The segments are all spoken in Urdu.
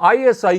ISI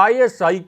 ISI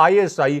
ISI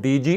DG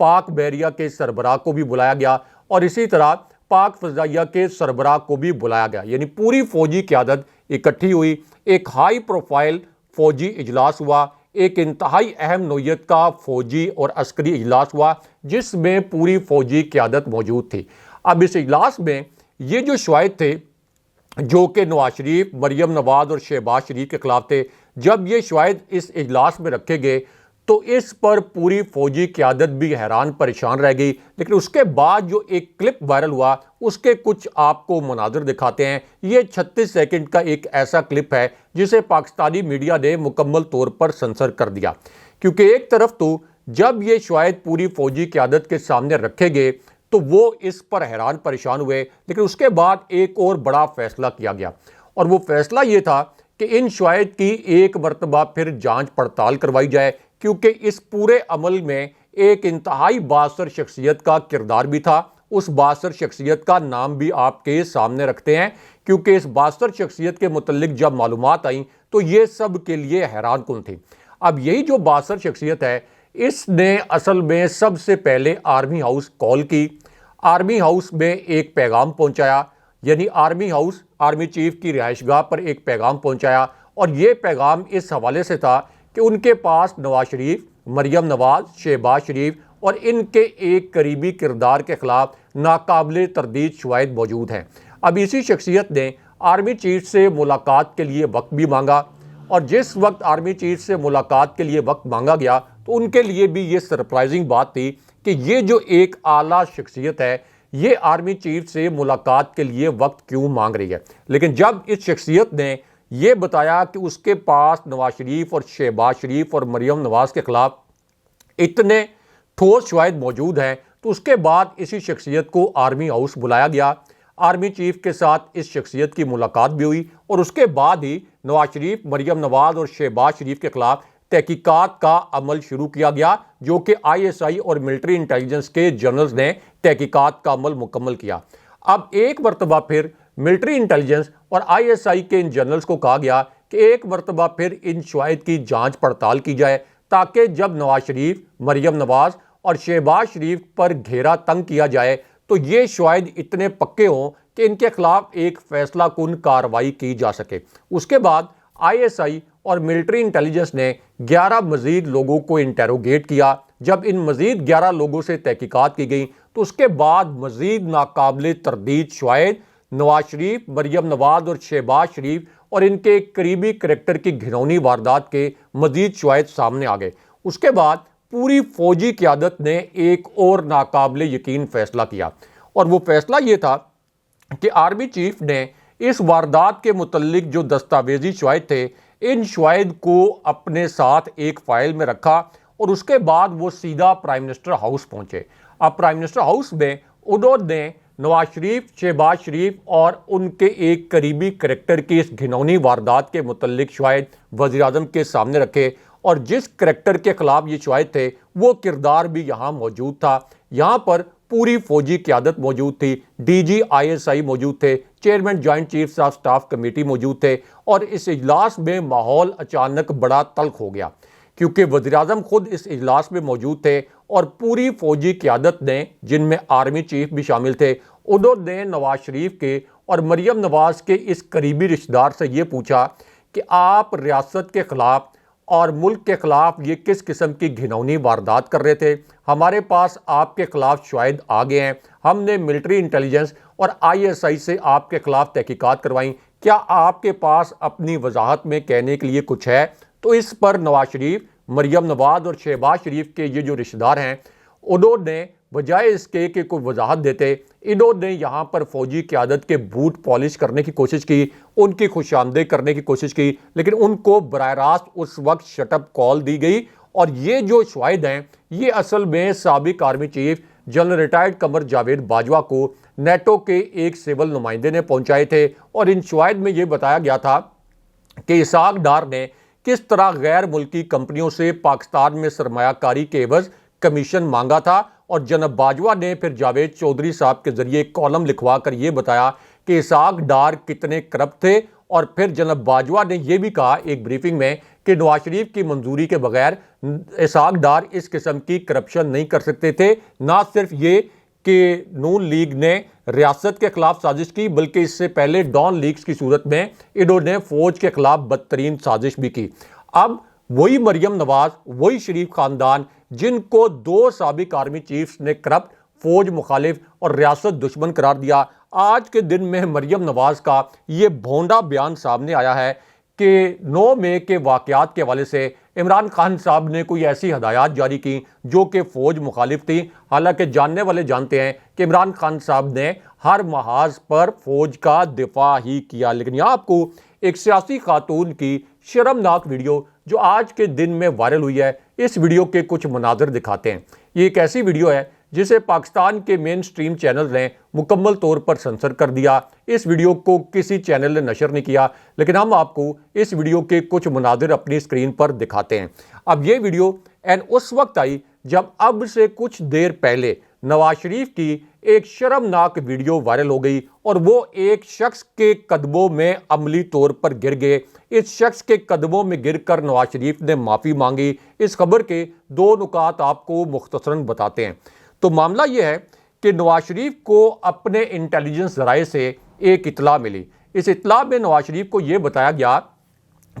پاک بحریہ کے سربراہ کو بھی بلایا گیا اور اسی طرح پاک فضائیہ کے سربراہ کو بھی بلایا گیا، یعنی پوری فوجی قیادت اکٹھی ہوئی، ایک ہائی پروفائل فوجی اجلاس ہوا، ایک انتہائی اہم نوعیت کا فوجی اور عسکری اجلاس ہوا جس میں پوری فوجی قیادت موجود تھی۔ اب اس اجلاس میں یہ جو شواہد تھے جو کہ نواز شریف، مریم نواز اور شہباز شریف کے خلاف تھے، جب یہ شواہد اس اجلاس میں رکھے گئے تو اس پر پوری فوجی قیادت بھی حیران پریشان رہ گئی۔ لیکن اس کے بعد جو ایک کلپ وائرل ہوا اس کے کچھ آپ کو مناظر دکھاتے ہیں۔ یہ 36 سیکنڈ کا ایک ایسا کلپ ہے جسے پاکستانی میڈیا نے مکمل طور پر سنسر کر دیا، کیونکہ ایک طرف تو جب یہ شواہد پوری فوجی قیادت کے سامنے رکھے گئے تو وہ اس پر حیران پریشان ہوئے، لیکن اس کے بعد ایک اور بڑا فیصلہ کیا گیا اور وہ فیصلہ یہ تھا کہ ان شواہد کی ایک مرتبہ پھر جانچ پڑتال کروائی جائے، کیونکہ اس پورے عمل میں ایک انتہائی بااثر شخصیت کا کردار بھی تھا۔ اس بااثر شخصیت کا نام بھی آپ کے سامنے رکھتے ہیں، کیونکہ اس بااثر شخصیت کے متعلق جب معلومات آئیں تو یہ سب کے لیے حیران کن تھی۔ اب یہی جو بااثر شخصیت ہے اس نے اصل میں سب سے پہلے آرمی ہاؤس کال کی، آرمی ہاؤس میں ایک پیغام پہنچایا، یعنی آرمی ہاؤس آرمی چیف کی رہائش گاہ پر ایک پیغام پہنچایا، اور یہ پیغام اس حوالے سے تھا کہ ان کے پاس نواز شریف، مریم نواز، شہباز شریف اور ان کے ایک قریبی کردار کے خلاف ناقابل تردید شواہد موجود ہیں۔ اب اسی شخصیت نے آرمی چیف سے ملاقات کے لیے وقت بھی مانگا، اور جس وقت آرمی چیف سے ملاقات کے لیے وقت مانگا گیا تو ان کے لیے بھی یہ سرپرائزنگ بات تھی کہ یہ جو ایک اعلیٰ شخصیت ہے یہ آرمی چیف سے ملاقات کے لیے وقت کیوں مانگ رہی ہے۔ لیکن جب اس شخصیت نے یہ بتایا کہ اس کے پاس نواز شریف اور شہباز شریف اور مریم نواز کے خلاف اتنے ٹھوس شواہد موجود ہیں تو اس کے بعد اسی شخصیت کو آرمی ہاؤس بلایا گیا، آرمی چیف کے ساتھ اس شخصیت کی ملاقات بھی ہوئی، اور اس کے بعد ہی نواز شریف، مریم نواز اور شہباز شریف کے خلاف تحقیقات کا عمل شروع کیا گیا، جو کہ ISI اور ملٹری انٹیلیجنس کے جنرلز نے تحقیقات کا عمل مکمل کیا۔ اب ایک مرتبہ پھر ملٹری انٹیلیجنس اور ISI کے ان جنرلز کو کہا گیا کہ ایک مرتبہ پھر ان شواہد کی جانچ پڑتال کی جائے، تاکہ جب نواز شریف، مریم نواز اور شہباز شریف پر گھیرا تنگ کیا جائے تو یہ شواہد اتنے پکے ہوں کہ ان کے خلاف ایک فیصلہ کن کارروائی کی جا سکے۔ اس کے بعد ISI اور ملٹری انٹیلیجنس نے 11 مزید لوگوں کو انٹیروگیٹ کیا۔ جب ان مزید 11 لوگوں سے تحقیقات کی گئی تو اس کے بعد مزید ناقابل تردید شواہد نواز شریف، مریم نواز اور شہباز شریف اور ان کے قریبی کریکٹر کی گھناؤنی واردات کے مزید شواہد سامنے آ گئے۔ اس کے بعد پوری فوجی قیادت نے ایک اور ناقابل یقین فیصلہ کیا، اور وہ فیصلہ یہ تھا کہ آرمی چیف نے اس واردات کے متعلق جو دستاویزی شواہد تھے ان شواہد کو اپنے ساتھ ایک فائل میں رکھا، اور اس کے بعد وہ سیدھا پرائم منسٹر ہاؤس پہنچے۔ اب پرائم منسٹر ہاؤس میں انہوں نے نواز شریف، شہباز شریف اور ان کے ایک قریبی کریکٹر کی اس گھناؤنی واردات کے متعلق شواہد وزیر اعظم کے سامنے رکھے، اور جس کریکٹر کے خلاف یہ شواہد تھے وہ کردار بھی یہاں موجود تھا۔ یہاں پر پوری فوجی قیادت موجود تھی، DG ISI موجود تھے، chairman joint chiefs of staff committee موجود تھے، اور اس اجلاس میں ماحول اچانک بڑا تلخ ہو گیا، کیونکہ وزیر اعظم خود اس اجلاس میں موجود تھے، اور پوری فوجی قیادت نے، جن میں آرمی چیف بھی شامل تھے، انہوں نے نواز شریف کے اور مریم نواز کے اس قریبی رشتہ دار سے یہ پوچھا کہ آپ ریاست کے خلاف اور ملک کے خلاف یہ کس قسم کی گھناؤنی واردات کر رہے تھے؟ ہمارے پاس آپ کے خلاف شواہد آ گئے ہیں، ہم نے ملٹری انٹیلیجنس اور ISI سے آپ کے خلاف تحقیقات کروائیں، کیا آپ کے پاس اپنی وضاحت میں کہنے کے لیے کچھ ہے؟ تو اس پر نواز شریف، مریم نواز اور شہباز شریف کے یہ جو رشتہ دار ہیں انہوں نے بجائے اس کے کہ کوئی وضاحت دیتے، انہوں نے یہاں پر فوجی قیادت کے بوٹ پالش کرنے کی کوشش کی، ان کی خوش آمدید کرنے کی کوشش کی، لیکن ان کو براہ راست اس وقت شٹ اپ کال دی گئی۔ اور یہ جو شواہد ہیں یہ اصل میں سابق army chief general retired Qamar Javed Bajwa کو نیٹو کے ایک سول نمائندے نے پہنچائے تھے، اور ان شواہد میں یہ بتایا گیا تھا کہ اسحاق ڈار نے کس طرح غیر ملکی کمپنیوں سے پاکستان میں سرمایہ کاری کے عوض کمیشن مانگا تھا، اور جناب باجوہ نے پھر جاوید چودھری صاحب کے ذریعے ایک کالم لکھوا کر یہ بتایا کہ اسحاق ڈار کتنے کرپٹ تھے، اور پھر جناب باجوہ نے یہ بھی کہا ایک بریفنگ میں کہ نواز شریف کی منظوری کے بغیر اسحاق ڈار اس قسم کی کرپشن نہیں کر سکتے تھے۔ نہ صرف یہ کہ نون لیگ نے ریاست کے خلاف سازش کی، بلکہ اس سے پہلے ڈان لیگز کی صورت میں انہوں نے فوج کے خلاف بدترین سازش بھی کی۔ اب وہی مریم نواز، وہی شریف خاندان جن کو 2 سابق آرمی چیفز نے کرپٹ، فوج مخالف اور ریاست دشمن قرار دیا، آج کے دن میں مریم نواز کا یہ بھونڈا بیان سامنے آیا ہے کہ 9 مئی کے واقعات کے حوالے سے عمران خان صاحب نے کوئی ایسی ہدایات جاری کی جو کہ فوج مخالف تھی۔ حالانکہ جاننے والے جانتے ہیں کہ عمران خان صاحب نے ہر محاذ پر فوج کا دفاع ہی کیا۔ لیکن یہاں آپ کو ایک سیاسی خاتون کی شرمناک ویڈیو جو آج کے دن میں وائرل ہوئی ہے، اس ویڈیو کے کچھ مناظر دکھاتے ہیں۔ یہ ایک ایسی ویڈیو ہے جسے پاکستان کے مین سٹریم چینل نے مکمل طور پر سنسر کر دیا۔ اس ویڈیو کو کسی چینل نے نشر نہیں کیا، لیکن ہم آپ کو اس ویڈیو کے کچھ مناظر اپنی سکرین پر دکھاتے ہیں۔ اب یہ ویڈیو اس وقت آئی جب اب سے کچھ دیر پہلے نواز شریف کی ایک شرمناک ویڈیو وائرل ہو گئی اور وہ ایک شخص کے قدموں میں عملی طور پر گر گئے۔ اس شخص کے قدموں میں گر کر نواز شریف نے معافی مانگی۔ اس خبر کے 2 نکات آپ کو مختصراً بتاتے ہیں۔ تو معاملہ یہ ہے کہ نواز شریف کو اپنے انٹیلیجنس ذرائع سے ایک اطلاع ملی۔ اس اطلاع میں نواز شریف کو یہ بتایا گیا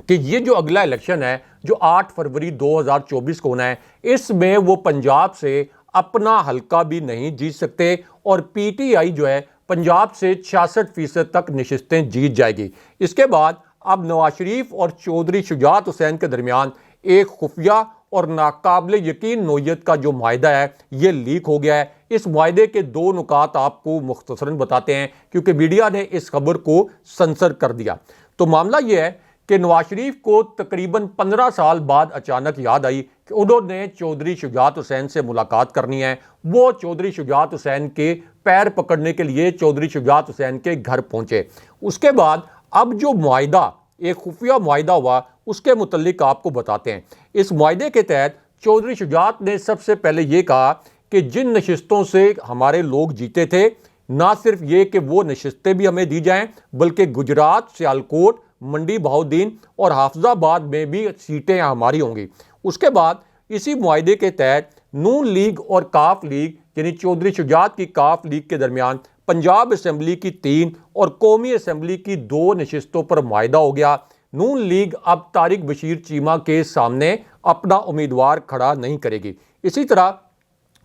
کہ یہ جو اگلا الیکشن ہے جو 8 فروری 2024 کو ہونا ہے، اس میں وہ پنجاب سے اپنا حلقہ بھی نہیں جیت سکتے اور پی ٹی آئی جو ہے پنجاب سے 66% تک نشستیں جیت جائے گی۔ اس کے بعد اب نواز شریف اور چودھری شجاعت حسین کے درمیان ایک خفیہ اور ناقابل یقین نوعیت کا جو معاہدہ ہے یہ لیک ہو گیا ہے۔ اس معاہدے کے 2 نکات آپ کو مختصراً بتاتے ہیں کیونکہ میڈیا نے اس خبر کو سنسر کر دیا۔ تو معاملہ یہ ہے کہ نواز شریف کو تقریباً 15 سال بعد اچانک یاد آئی کہ انہوں نے چودھری شجاعت حسین سے ملاقات کرنی ہے۔ وہ چودھری شجاعت حسین کے پیر پکڑنے کے لیے چودھری شجاعت حسین کے گھر پہنچے۔ اس کے بعد اب جو معاہدہ، ایک خفیہ معاہدہ ہوا، اس کے متعلق آپ کو بتاتے ہیں۔ اس معاہدے کے تحت چودھری شجاعت نے سب سے پہلے یہ کہا کہ جن نشستوں سے ہمارے لوگ جیتے تھے، نہ صرف یہ کہ وہ نشستیں بھی ہمیں دی جائیں بلکہ گجرات، سیالکوٹ، منڈی بہاؤدین اور حافظ آباد میں بھی سیٹیں ہماری ہوں گی۔ اس کے بعد اسی معاہدے کے تحت نون لیگ اور کاف لیگ یعنی چودھری شجاعت کی کاف لیگ کے درمیان پنجاب اسمبلی کی 3 اور قومی اسمبلی کی 2 نشستوں پر معاہدہ ہو گیا۔ نون لیگ اب طارق بشیر چیمہ کے سامنے اپنا امیدوار کھڑا نہیں کرے گی۔ اسی طرح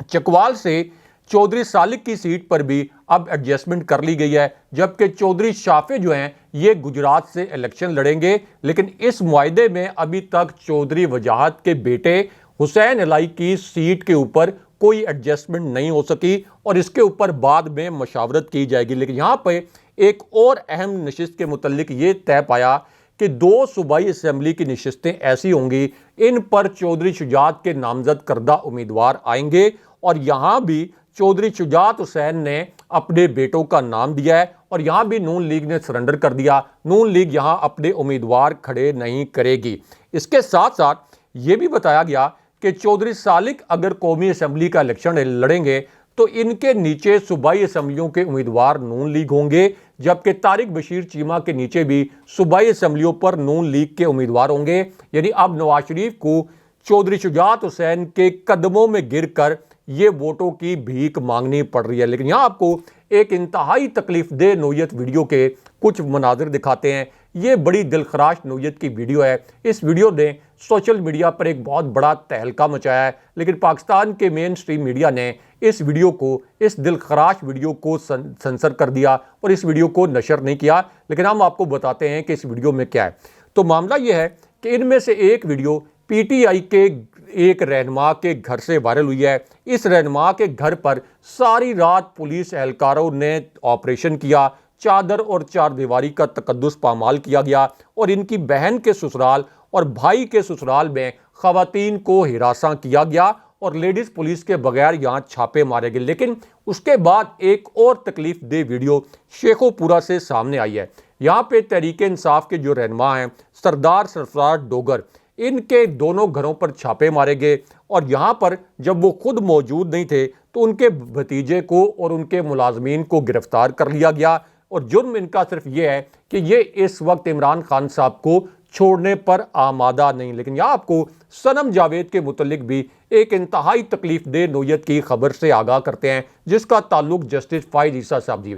چکوال سے چودھری سالک کی سیٹ پر بھی اب ایڈجسٹمنٹ کر لی گئی ہے، جبکہ چودھری شافع جو ہیں یہ گجرات سے الیکشن لڑیں گے۔ لیکن اس معاہدے میں ابھی تک چودھری وجاہت کے بیٹے حسین علائی کی سیٹ کے اوپر کوئی ایڈجسٹمنٹ نہیں ہو سکی اور اس کے اوپر بعد میں مشاورت کی جائے گی۔ لیکن یہاں پہ ایک اور اہم نشست کے متعلق یہ طے پایا کہ 2 صوبائی اسمبلی کی نشستیں ایسی ہوں گی، ان پر چودھری شجاعت کے نامزد کردہ امیدوار آئیں گے اور یہاں بھی چودھری شجاعت حسین نے اپنے بیٹوں کا نام دیا ہے اور یہاں بھی نون لیگ نے سرنڈر کر دیا۔ نون لیگ یہاں اپنے امیدوار کھڑے نہیں کرے گی۔ اس کے ساتھ ساتھ یہ بھی بتایا گیا کہ چودھری سالک اگر قومی اسمبلی کا الیکشن لڑیں گے تو ان کے نیچے صوبائی اسمبلیوں کے امیدوار نون لیگ ہوں گے، جبکہ طارق بشیر چیمہ کے نیچے بھی صوبائی اسمبلیوں پر نون لیگ کے امیدوار ہوں گے۔ یعنی اب نواز شریف کو چودھری شجاعت حسین کے قدموں میں گر کر یہ ووٹوں کی بھیک مانگنی پڑ رہی ہے۔ لیکن یہاں آپ کو ایک انتہائی تکلیف دہ نوعیت ویڈیو کے کچھ مناظر دکھاتے ہیں۔ یہ بڑی دلخراش نوعیت کی ویڈیو ہے۔ اس ویڈیو نے سوشل میڈیا پر ایک بہت بڑا تہلکہ مچایا ہے، لیکن پاکستان کے مین سٹریم میڈیا نے اس ویڈیو کو، اس دلخراش ویڈیو کو سنسر کر دیا اور اس ویڈیو کو نشر نہیں کیا۔ لیکن ہم آپ کو بتاتے ہیں کہ اس ویڈیو میں کیا ہے۔ تو معاملہ یہ ہے کہ ان میں سے ایک ویڈیو پی ٹی آئی کے ایک رہنما کے گھر سے وائرل ہوئی ہے۔ اس رہنما کے گھر پر ساری رات پولیس اہلکاروں نے آپریشن کیا، چادر اور چار دیواری کا تقدس پامال کیا گیا اور ان کی بہن کے سسرال اور بھائی کے سسرال میں خواتین کو ہراساں کیا گیا اور لیڈیز پولیس کے بغیر یہاں چھاپے مارے گئے۔ لیکن اس کے بعد ایک اور تکلیف دہ ویڈیو شیخو پورہ سے سامنے آئی ہے۔ یہاں پہ تحریک انصاف کے جو رہنما ہیں سردار سرفراز ڈوگر، ان کے دونوں گھروں پر چھاپے مارے گئے اور یہاں پر جب وہ خود موجود نہیں تھے تو ان کے بھتیجے کو اور ان کے ملازمین کو گرفتار کر لیا گیا اور جرم ان کا صرف یہ ہے کہ یہ اس وقت عمران خان صاحب کو چھوڑنے پر آمادہ نہیں۔ لیکن یہاں آپ کو صنم جاوید کے متعلق بھی ایک انتہائی تکلیف دہ نوعیت کی خبر سے آگاہ کرتے ہیں، جس کا تعلق جسٹس فائز عیسیٰ صاحب جی،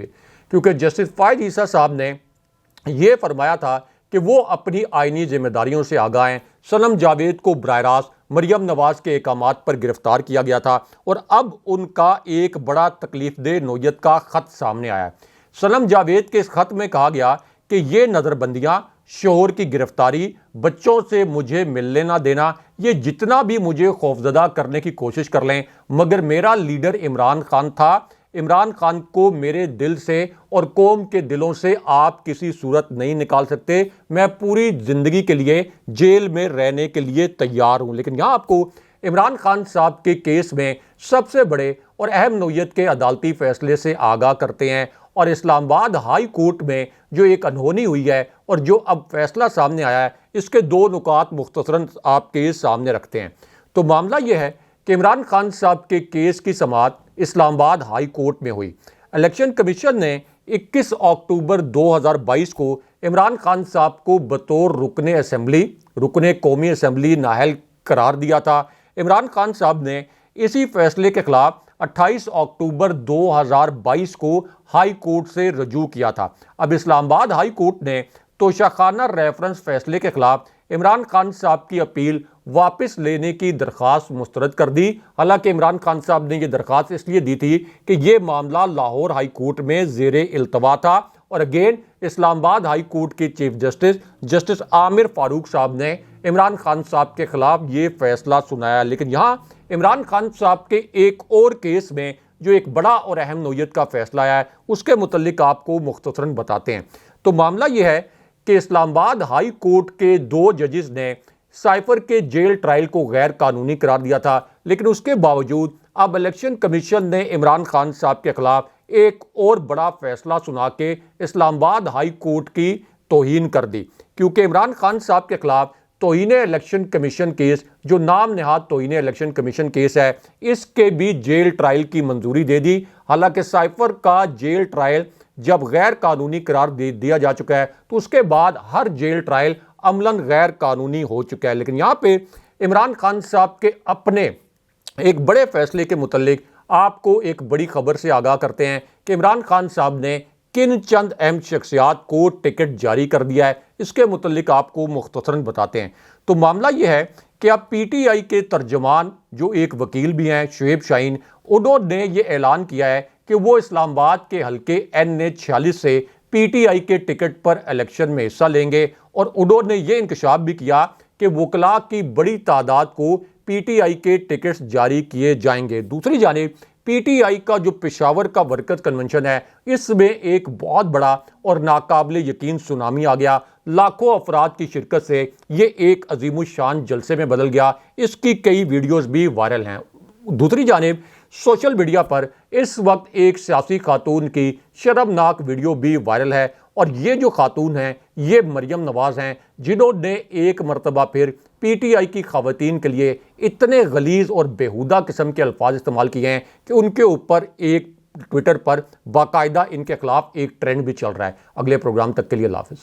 کیونکہ جسٹس فائز عیسیٰ صاحب نے یہ فرمایا تھا کہ وہ اپنی آئینی ذمہ داریوں سے آگاہ ہیں۔ صنم جاوید کو براہ راست مریم نواز کے احکامات پر گرفتار کیا گیا تھا اور اب ان کا ایک بڑا تکلیف دہ نوعیت کا خط سامنے آیا ہے۔ صنم جاوید کے اس خط میں کہا گیا کہ یہ نظر بندیاں، شوہر کی گرفتاری، بچوں سے مجھے ملنے نہ دینا، یہ جتنا بھی مجھے خوفزدہ کرنے کی کوشش کر لیں، مگر میرا لیڈر عمران خان تھا۔ عمران خان کو میرے دل سے اور قوم کے دلوں سے آپ کسی صورت نہیں نکال سکتے۔ میں پوری زندگی کے لیے جیل میں رہنے کے لیے تیار ہوں۔ لیکن یہاں آپ کو عمران خان صاحب کے کیس میں سب سے بڑے اور اہم نوعیت کے عدالتی فیصلے سے آگاہ کرتے ہیں، اور اسلام آباد ہائی کورٹ میں جو ایک انہونی ہوئی ہے اور جو اب فیصلہ سامنے آیا ہے، اس کے دو نکات مختصراً آپ کے سامنے رکھتے ہیں۔ تو معاملہ یہ ہے کہ عمران خان صاحب کے کیس کی سماعت اسلام آباد ہائی کورٹ میں ہوئی۔ الیکشن کمیشن نے 21 اکتوبر 2022 کو عمران خان صاحب کو بطور رکن قومی اسمبلی نااہل قرار دیا تھا۔ عمران خان صاحب نے اسی فیصلے کے خلاف 28 اکتوبر 2022 کو ہائی کورٹ سے رجوع کیا تھا۔ اب اسلام آباد ہائی کورٹ نے توشیخانہ ریفرنس فیصلے کے خلاف عمران خان صاحب کی اپیل واپس لینے کی درخواست مسترد کر دی۔ حالانکہ عمران خان صاحب نے یہ درخواست اس لیے دی تھی کہ یہ معاملہ لاہور ہائی کورٹ میں زیر التوا تھا، اور اگین اسلام آباد ہائی کورٹ کے چیف جسٹس عامر فاروق صاحب نے عمران خان صاحب کے خلاف یہ فیصلہ سنایا۔ لیکن یہاں عمران خان صاحب کے ایک اور کیس میں جو ایک بڑا اور اہم نوعیت کا فیصلہ آیا ہے، اس کے متعلق آپ کو مختصراً بتاتے ہیں۔ تو معاملہ یہ ہے کہ اسلام آباد ہائی کورٹ کے 2 ججز نے سائفر کے جیل ٹرائل کو غیر قانونی قرار دیا تھا، لیکن اس کے باوجود اب الیکشن کمیشن نے عمران خان صاحب کے خلاف ایک اور بڑا فیصلہ سنا کے اسلام آباد ہائی کورٹ کی توہین کر دی، کیونکہ عمران خان صاحب کے خلاف توہین الیکشن کمیشن کیس، جو نام نہاد توہین الیکشن کمیشن کیس ہے، اس کے بھی جیل ٹرائل کی منظوری دے دی۔ حالانکہ سائفر کا جیل ٹرائل جب غیر قانونی قرار دیا جا چکا ہے، تو اس کے بعد ہر جیل ٹرائل عملاً غیر قانونی ہو چکا ہے۔ لیکن یہاں پہ عمران خان صاحب کے اپنے ایک بڑے فیصلے کے متعلق آپ کو ایک بڑی خبر سے آگاہ کرتے ہیں کہ عمران خان صاحب نے کن چند اہم شخصیات کو ٹکٹ جاری کر دیا ہے، اس کے متعلق آپ کو مختصراً بتاتے ہیں۔ تو معاملہ یہ ہے کہ اب پی ٹی آئی کے ترجمان جو ایک وکیل بھی ہیں، شعیب شاہین، انہوں نے یہ اعلان کیا ہے کہ وہ اسلام آباد کے حلقے NA46 سے پی ٹی آئی کے ٹکٹ پر الیکشن میں حصہ لیں گے، اور انہوں نے یہ انکشاف بھی کیا کہ وکلاء کی بڑی تعداد کو پی ٹی آئی کے ٹکٹس جاری کیے جائیں گے۔ دوسری جانب پی ٹی آئی کا جو پشاور کا ورکرز کنونشن ہے، اس میں ایک بہت بڑا اور ناقابل یقین سونامی آ گیا۔ لاکھوں افراد کی شرکت سے یہ ایک عظیم الشان جلسے میں بدل گیا۔ اس کی کئی ویڈیوز بھی وائرل ہیں۔ دوسری جانب سوشل میڈیا پر اس وقت ایک سیاسی خاتون کی شرمناک ویڈیو بھی وائرل ہے، اور یہ جو خاتون ہیں یہ مریم نواز ہیں، جنہوں نے ایک مرتبہ پھر پی ٹی آئی کی خواتین کے لیے اتنے غلیظ اور بیہودہ قسم کے الفاظ استعمال کیے ہیں کہ ان کے اوپر ایک ٹویٹر پر باقاعدہ ان کے خلاف ایک ٹرینڈ بھی چل رہا ہے۔ اگلے پروگرام تک کے لیے اللہ حافظ۔